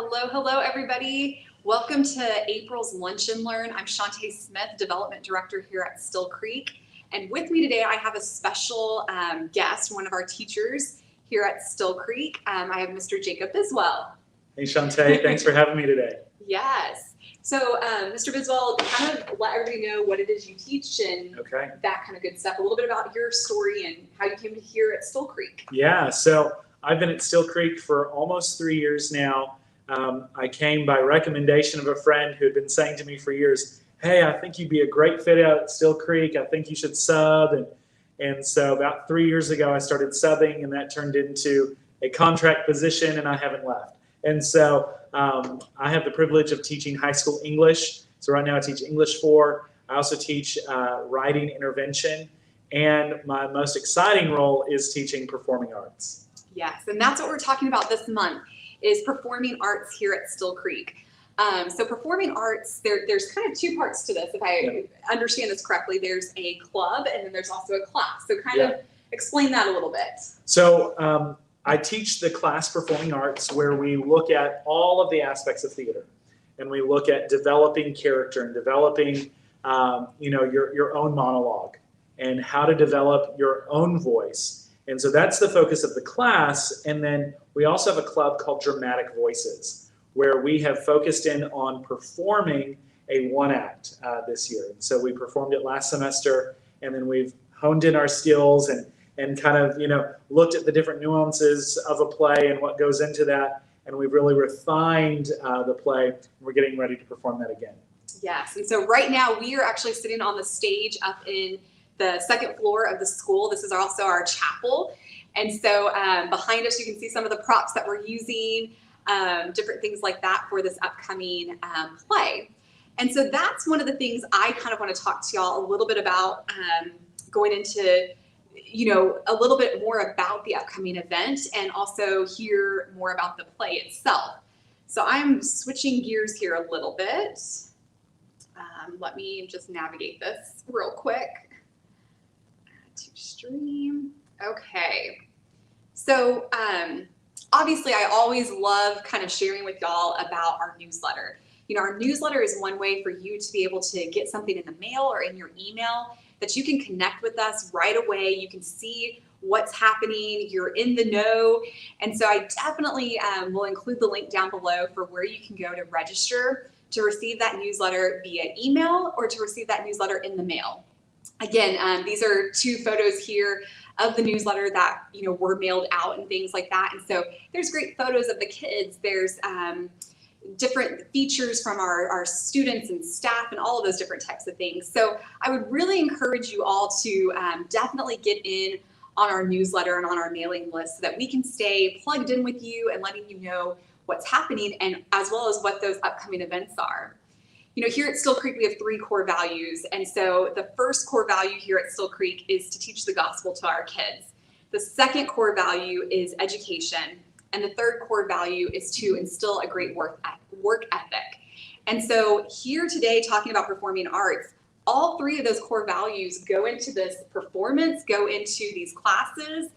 Hello, everybody. Welcome to April's Lunch and Learn. I'm Shantae Smith, Development Director here at Still Creek. And with me today, I have a special guest, one of our teachers here at Still Creek. I have Mr. Jacob Biswell. Hey, Shantae. Thanks for having me today. Yes. So, Mr. Biswell, kind of let everybody know what it is you teach and that kind of good stuff. A little bit about your story and how you came to here at Still Creek. Yeah, so I've been at Still Creek for almost 3 years now. I came by recommendation of a friend who had been saying to me for years, hey, I think you'd be a great fit out at Still Creek. I think you should sub. And so about 3 years ago, I started subbing, and that turned into a contract position, and I haven't left. And so I have the privilege of teaching high school English. So right now I teach English 4. I also teach writing intervention. And my most exciting role is teaching performing arts. Yes, and that's what we're talking about this month, is performing arts here at Still Creek. So performing arts, there's kind of two parts to this, if I understand this correctly. There's a club, and then there's also a class. So kind of explain that a little bit. So I teach the class performing arts, where we look at all of the aspects of theater. And we look at developing character and developing your own monologue and how to develop your own voice. And so that's the focus of the class. And then we also have a club called Dramatic Voices, where we have focused in on performing a one-act this year. And so we performed it last semester, and then we've honed in our skills and kind of, looked at the different nuances of a play and what goes into that. And we've really refined the play. We're getting ready to perform that again. Yes. And so right now we are actually sitting on the stage up in the second floor of the school. This is also our chapel. And so behind us, you can see some of the props that we're using, different things like that for this upcoming play. And so that's one of the things I kind of want to talk to y'all a little bit about, going into, a little bit more about the upcoming event and also hear more about the play itself. So I'm switching gears here a little bit. Let me just navigate this real quick. To stream. Okay. So obviously I always love kind of sharing with y'all about our newsletter. Our newsletter is one way for you to be able to get something in the mail or in your email that you can connect with us right away. You can see what's happening. You're in the know. And so I definitely will include the link down below for where you can go to register to receive that newsletter via email or to receive that newsletter in the mail. Again, these are two photos here of the newsletter that, were mailed out and things like that. And so there's great photos of the kids. There's different features from our students and staff and all of those different types of things. So I would really encourage you all to definitely get in on our newsletter and on our mailing list so that we can stay plugged in with you and letting you know what's happening, and as well as what those upcoming events are. Here at Still Creek, we have 3 core values. And so the first core value here at Still Creek is to teach the gospel to our kids. The second core value is education. And the third core value is to instill a great work ethic. And so here today, talking about performing arts, all 3 of those core values go into this performance, go into these classes.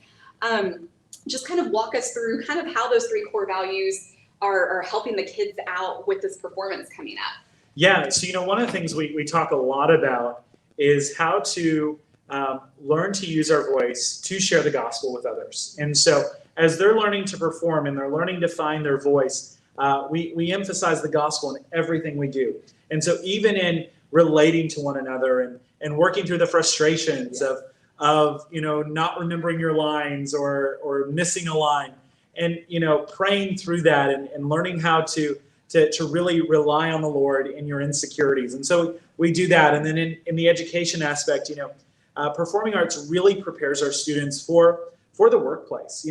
Just kind of walk us through kind of how those 3 core values are helping the kids out with this performance coming up. Yeah, so one of the things we talk a lot about is how to learn to use our voice to share the gospel with others. And so as they're learning to perform and they're learning to find their voice, we emphasize the gospel in everything we do. And so even in relating to one another and working through the frustrations of not remembering your lines or missing a line, and praying through that and learning how to really rely on the Lord in your insecurities. And so we do that. And then in the education aspect, performing arts really prepares our students for the workplace,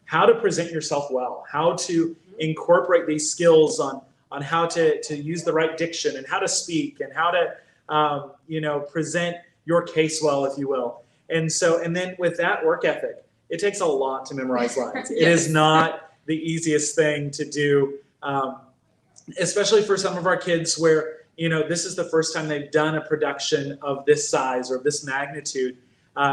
how to present yourself well, how to incorporate these skills on how to use the right diction and how to speak and how to, present your case well, if you will. And then with that work ethic, it takes a lot to memorize lines. It is not the easiest thing to do. Especially for some of our kids where, this is the first time they've done a production of this size or this magnitude.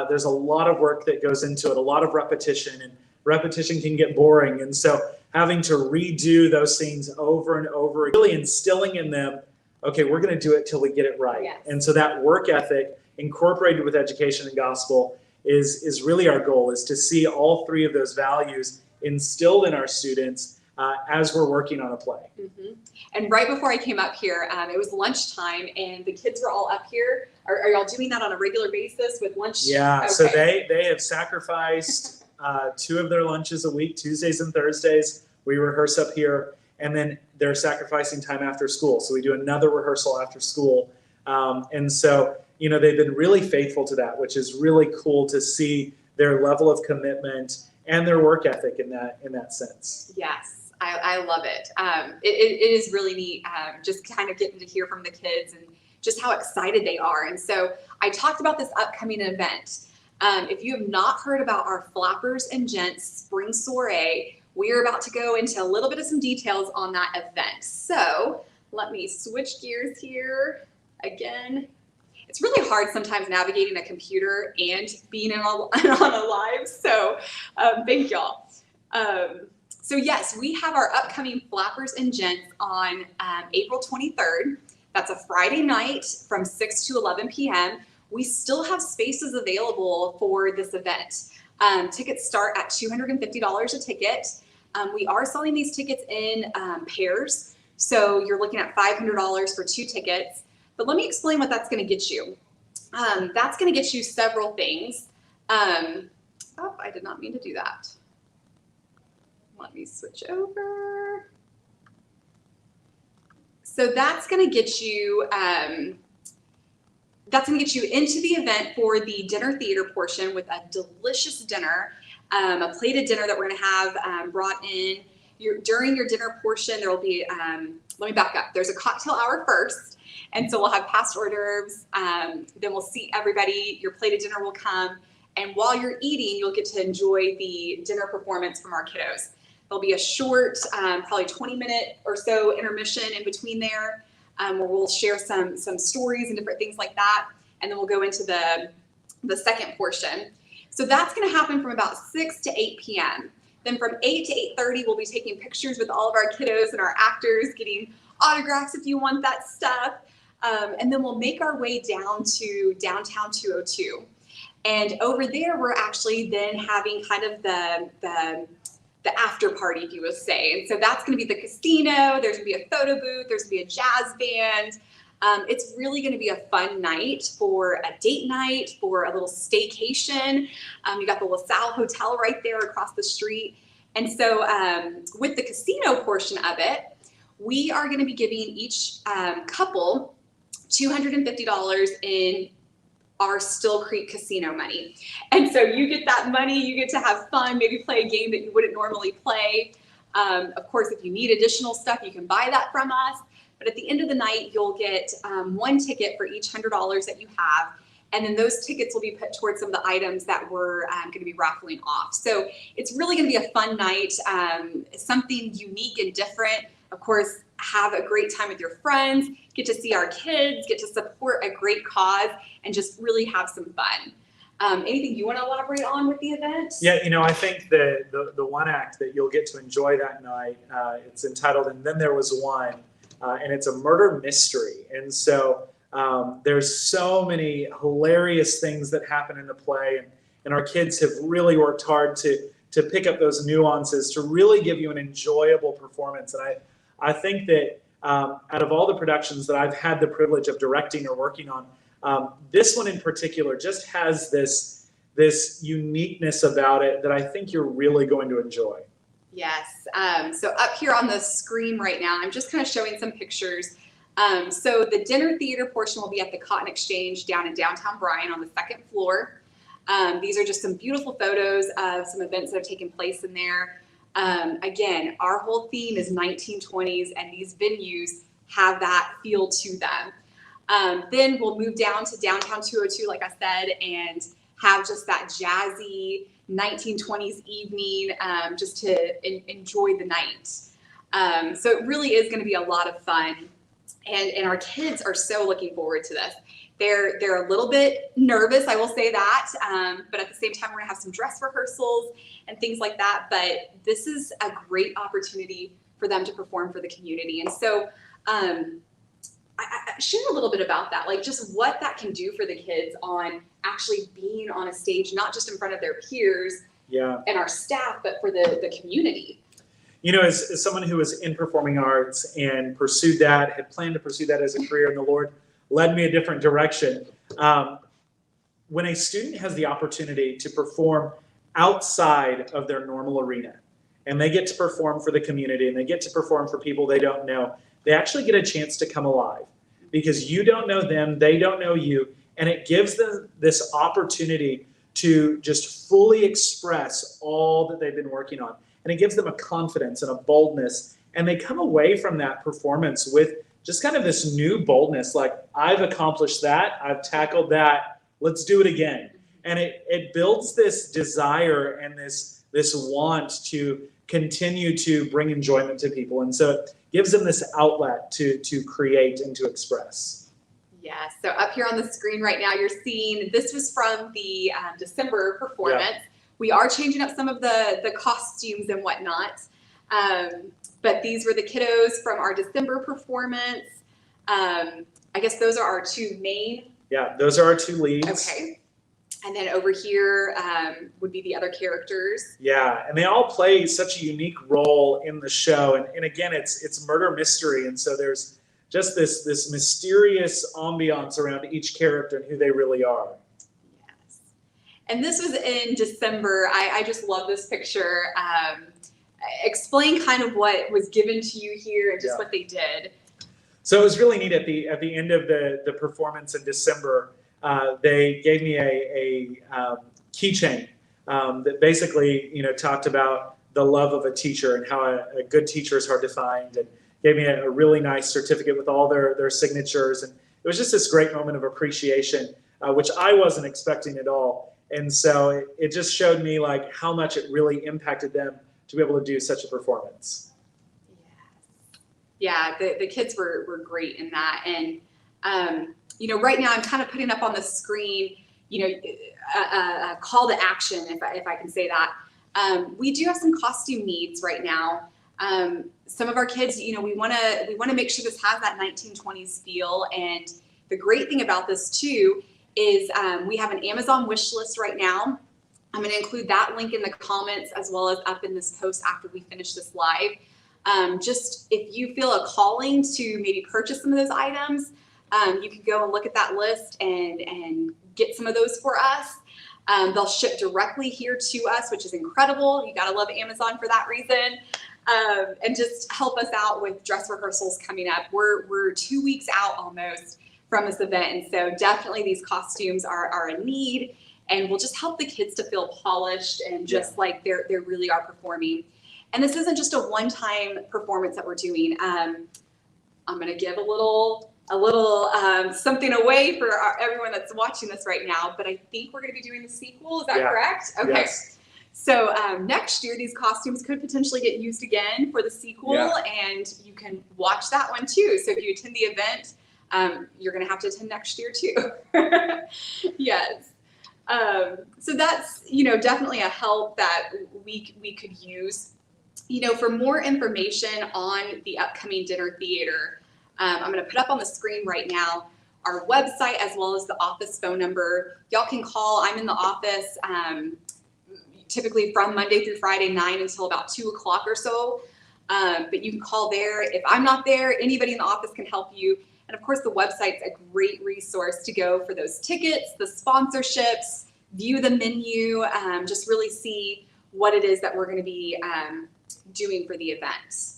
There's a lot of work that goes into it, a lot of repetition, and repetition can get boring. And so having to redo those scenes over and over, really instilling in them, okay, we're going to do it till we get it right. Yes. And so that work ethic incorporated with education and gospel is really our goal, is to see all three of those values instilled in our students as we're working on a play. Mm-hmm. And right before I came up here, it was lunchtime, and the kids were all up here. Are y'all doing that on a regular basis with lunch? Yeah, Okay. so they have sacrificed 2 of their lunches a week, Tuesdays and Thursdays. We rehearse up here, and then they're sacrificing time after school. So we do another rehearsal after school. And so, you know, they've been really faithful to that, which is really cool to see their level of commitment and their work ethic in that sense. Yes, I love it. It is really neat, just kind of getting to hear from the kids and just how excited they are. And so I talked about this upcoming event. If you have not heard about our Flappers and Gents Spring Soiree, we are about to go into a little bit of some details on that event. So let me switch gears here again. It's really hard sometimes navigating a computer and being on a live, so thank y'all. So yes, we have our upcoming Flappers and Gents on April 23rd. That's a Friday night from 6 to 11 p.m. We still have spaces available for this event. Tickets start at $250 a ticket. We are selling these tickets in pairs, so you're looking at $500 for 2 tickets. But let me explain what that's going to get you. That's going to get you several things. Oh, I did not mean to do that. Let me switch over. So that's going to get you into the event for the dinner theater portion with a delicious dinner, a plated dinner that we're going to have brought in. During your dinner portion, there will be, let me back up. There's a cocktail hour first. And so we'll have past hors d'oeuvres, then we'll seat everybody, your plated dinner will come, and while you're eating, you'll get to enjoy the dinner performance from our kiddos. There'll be a short, probably 20-minute or so intermission in between there, where we'll share some stories and different things like that, and then we'll go into the second portion. So that's gonna happen from about 6 to 8 p.m. Then from 8 to 8:30, we'll be taking pictures with all of our kiddos and our actors, getting autographs if you want that stuff. And then we'll make our way down to downtown 202. And over there, we're actually then having kind of the after party, if you will say. And so that's going to be the casino. There's going to be a photo booth. There's going to be a jazz band. It's really going to be a fun night for a date night, for a little staycation. You got the LaSalle Hotel right there across the street. And so with the casino portion of it, we are going to be giving each couple $250 in our Still Creek casino money. And so you get that money, you get to have fun, maybe play a game that you wouldn't normally play. Of course, if you need additional stuff, you can buy that from us. But at the end of the night, you'll get 1 ticket for each $100 that you have. And then those tickets will be put towards some of the items that we're going to be raffling off. So it's really going to be a fun night, something unique and different. Of course, have a great time with your friends, get to see our kids, get to support a great cause, and just really have some fun. Anything you want to elaborate on with the event? Yeah, you know, I think the one act that you'll get to enjoy that night, it's entitled "And Then There Was One," and it's a murder mystery. And so there's so many hilarious things that happen in the play, and our kids have really worked hard to pick up those nuances to really give you an enjoyable performance. And I think that out of all the productions that I've had the privilege of directing or working on, this one in particular just has this uniqueness about it that I think you're really going to enjoy. Yes. So up here on the screen right now, I'm just kind of showing some pictures. So the dinner theater portion will be at the Cotton Exchange down in downtown Bryan on the 2nd floor. These are just some beautiful photos of some events that have taken place in there. Again, our whole theme is 1920s, and these venues have that feel to them. Then we'll move down to downtown 202, like I said, and have just that jazzy 1920s evening, just to enjoy the night. So it really is going to be a lot of fun, and our kids are so looking forward to this. They're a little bit nervous, I will say that, but at the same time, we're gonna have some dress rehearsals and things like that. But this is a great opportunity for them to perform for the community. And so I share a little bit about that, like just what that can do for the kids on actually being on a stage, not just in front of their peers and our staff, but for the community. You know, as someone who was in performing arts and pursued that, had planned to pursue that as a career, and the Lord led me a different direction. When a student has the opportunity to perform outside of their normal arena, and they get to perform for the community, and they get to perform for people they don't know, they actually get a chance to come alive, because you don't know them, they don't know you, and it gives them this opportunity to just fully express all that they've been working on. And it gives them a confidence and a boldness, and they come away from that performance with just kind of this new boldness, like, I've accomplished that, I've tackled that, let's do it again. And it builds this desire and this want to continue to bring enjoyment to people. And so it gives them this outlet to create and to express. Yes, so up here on the screen right now, you're seeing, this was from the December performance. Yeah. We are changing up some of the costumes and whatnot. But these were the kiddos from our December performance. I guess those are our two main. Yeah, those are our two leads. Okay. And then over here would be the other characters. Yeah, and they all play such a unique role in the show. And again, it's murder mystery. And so there's just this mysterious ambiance around each character and who they really are. Yes. And this was in December. I just love this picture. Explain kind of what was given to you here and just what they did. So it was really neat at the end of the performance in December. They gave me a keychain that basically, talked about the love of a teacher and how a good teacher is hard to find, and gave me a really nice certificate with all their signatures. And it was just this great moment of appreciation, which I wasn't expecting at all. And so it just showed me like how much it really impacted them to be able to do such a performance. Yeah, the kids were great in that. And right now I'm kind of putting up on the screen, a call to action, if I can say that. We do have some costume needs right now. Some of our kids, we want to make sure this has that 1920s feel. And the great thing about this too is we have an Amazon wish list right now. I'm going to include that link in the comments as well as up in this post after we finish this live. Just if you feel a calling to maybe purchase some of those items, you can go and look at that list and get some of those for us. They'll ship directly here to us, which is incredible. You got to love Amazon for that reason. And just help us out with dress rehearsals coming up. We're 2 weeks out almost from this event. And so definitely these costumes are a need, and will just help the kids to feel polished and just like they really are performing. And this isn't just a one-time performance that we're doing. I'm going to give a little something away for everyone that's watching this right now, but I think we're going to be doing the sequel. Is that correct? Okay. Yes. So next year, these costumes could potentially get used again for the sequel, and you can watch that one too. So if you attend the event, you're going to have to attend next year too. Yes. So that's, definitely a help that we could use. For more information on the upcoming dinner theater, I'm going to put up on the screen right now our website as well as the office phone number. Y'all can call. I'm in the office typically from Monday through Friday, 9 until about 2 o'clock or so. But you can call there. If I'm not there, anybody in the office can help you. And of course, the website's a great resource to go for those tickets, the sponsorships, view the menu, just really see what it is that we're going to be doing for the event.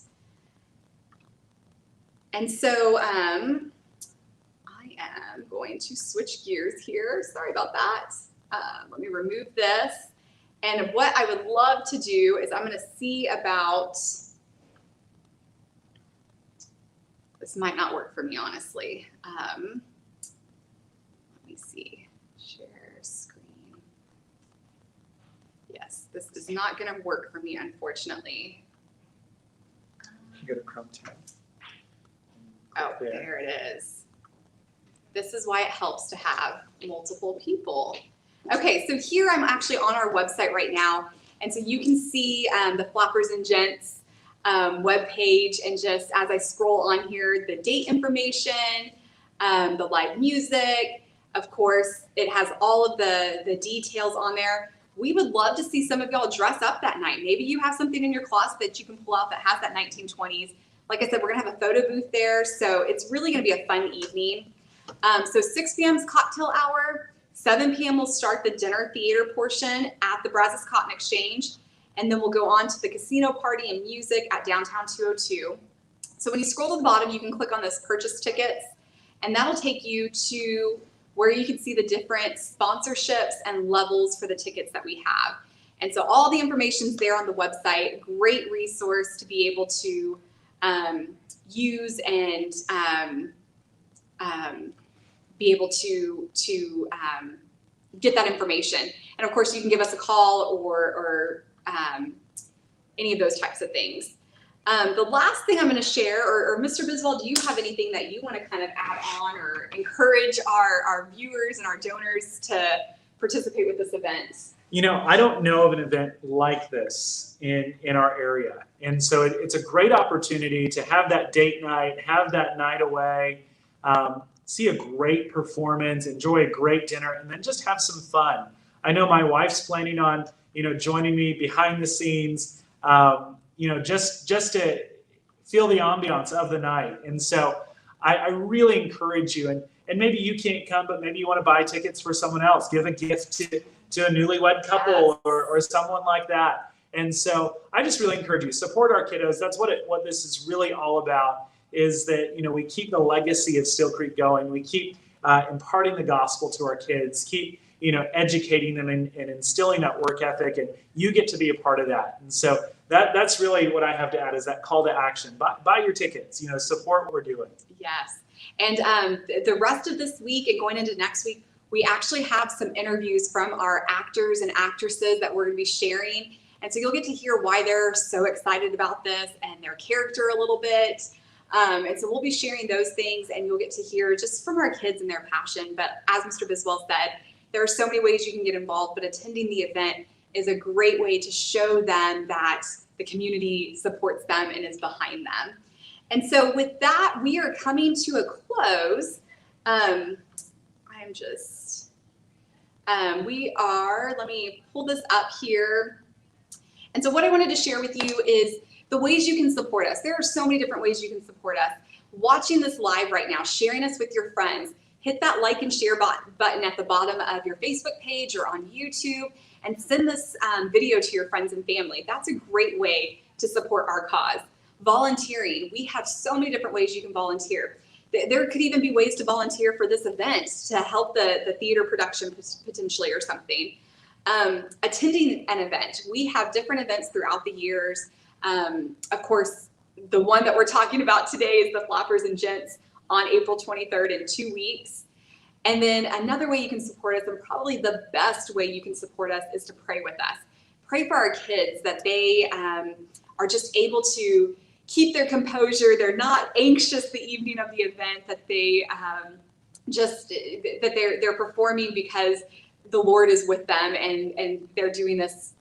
And so I am going to switch gears here. Sorry about that. Let me remove this. And what I would love to do is I'm going to see about, this might not work for me, honestly. Let me see, share screen. Yes, this is not going to work for me, unfortunately. You go to Chrome tab. Oh, there it is. This is why it helps to have multiple people. Okay, so here I'm actually on our website right now, and so you can see the Flappers and Gents webpage, and just as I scroll on here, the date information, the live music, of course, it has all of the details on there. We would love to see some of y'all dress up that night. Maybe you have something in your closet that you can pull out that has that 1920s. Like I said, we're gonna have a photo booth there, so it's really gonna be a fun evening. So 6 p.m. is cocktail hour. 7 p.m. we'll start the dinner theater portion at the Brazos Cotton Exchange, and then we'll go on to the casino party and music at Downtown 202. So when you scroll to the bottom, you can click on this purchase tickets, and that'll take you to where you can see the different sponsorships and levels for the tickets that we have. And so all the information's there on the website. Great resource to be able to use and be able to get that information. And of course, you can give us a call or any of those types of things. The last thing I'm going to share, or Mr. Biswell, do you have anything that you want to kind of add on or encourage our viewers and our donors to participate with this event? You know, I don't know of an event like this in our area. And so it's a great opportunity to have that date night, have that night away, see a great performance, enjoy a great dinner, and then just have some fun. I know my wife's planning on, joining me behind the scenes, just to feel the ambiance of the night. And so I really encourage you, and maybe you can't come, but maybe you want to buy tickets for someone else, give a gift to a newlywed couple or someone like that. And so I just really encourage you, support our kiddos. That's what this is really all about, is that, we keep the legacy of Steel Creek going. We keep imparting the gospel to our kids, keep, educating them and instilling that work ethic, and you get to be a part of that. And so that's really what I have to add, is that call to action. Buy your tickets, support what we're doing. Yes. And the rest of this week and going into next week, we actually have some interviews from our actors and actresses that we're going to be sharing. And so you'll get to hear why they're so excited about this and their character a little bit. And so we'll be sharing those things, and you'll get to hear just from our kids and their passion. But as Mr. Biswell said, there are so many ways you can get involved, but attending the event is a great way to show them that the community supports them and is behind them. And so with that, we are coming to a close. Let me pull this up here. And so what I wanted to share with you is the ways you can support us. There are so many different ways you can support us. Watching this live right now, sharing us with your friends, hit that like and share button at the bottom of your Facebook page or on YouTube, and send this video to your friends and family. That's a great way to support our cause. Volunteering, we have so many different ways you can volunteer. There could even be ways to volunteer for this event to help the theater production potentially or something. Attending an event, we have different events throughout the years. Of course, the one that we're talking about today is the Flappers and Gents on April 23rd in 2 weeks. And then another way you can support us, and probably the best way you can support us, is to pray with us. Pray for our kids, that they are just able to keep their composure. They're not anxious the evening of the event, that they they're performing because the Lord is with them, and they're doing this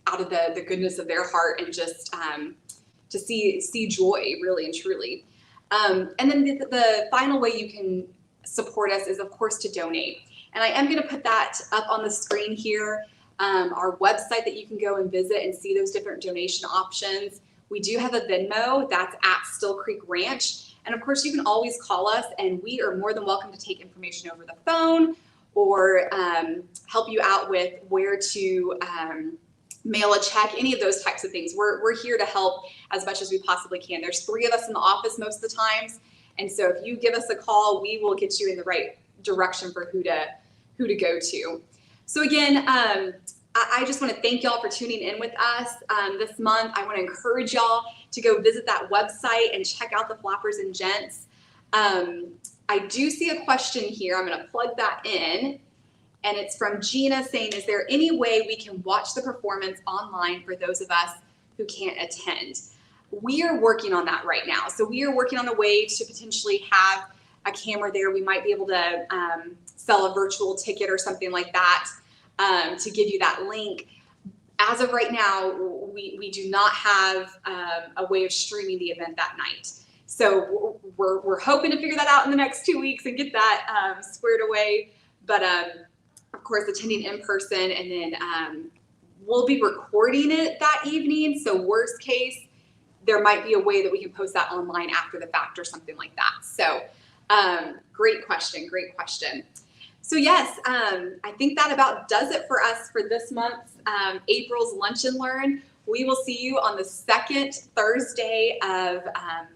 out of the goodness of their heart, and just to see joy, really and truly. And then the final way you can support us is, of course, to donate. And I am going to put that up on the screen here, our website that you can go and visit and see those different donation options. We do have a Venmo, that's at Steel Creek Ranch. And of course, you can always call us, and we are more than welcome to take information over the phone or help you out with where to mail a check, any of those types of things. We're here to help as much as we possibly can. There's 3 of us in the office most of the times. And so if you give us a call, we will get you in the right direction for who to go to. So again, I just want to thank y'all for tuning in with us this month. I want to encourage y'all to go visit that website and check out the Flappers and Gents. I do see a question here. I'm going to plug that in. And it's from Gina saying, is there any way we can watch the performance online for those of us who can't attend? We are working on that right now. So we are working on a way to potentially have a camera there, we might be able to sell a virtual ticket or something like that to give you that link. As of right now, we do not have a way of streaming the event that night. So we're hoping to figure that out in the next 2 weeks and get that squared away. But of course, attending in person, and then we'll be recording it that evening. So worst case, there might be a way that we can post that online after the fact or something like that. So great question, great question. So yes, I think that about does it for us for this month's April's Lunch and Learn. We will see you on the second Thursday of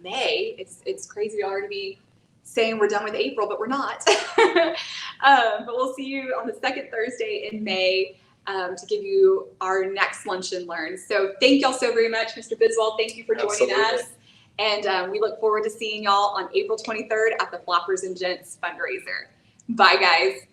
May. It's crazy to already be saying we're done with April, but we're not. But we'll see you on the second Thursday in May to give you our next Lunch and Learn. So thank y'all so very much, Mr. Biswell. Thank you for joining us. And we look forward to seeing y'all on April 23rd at the Floppers and Gents fundraiser. Bye, guys.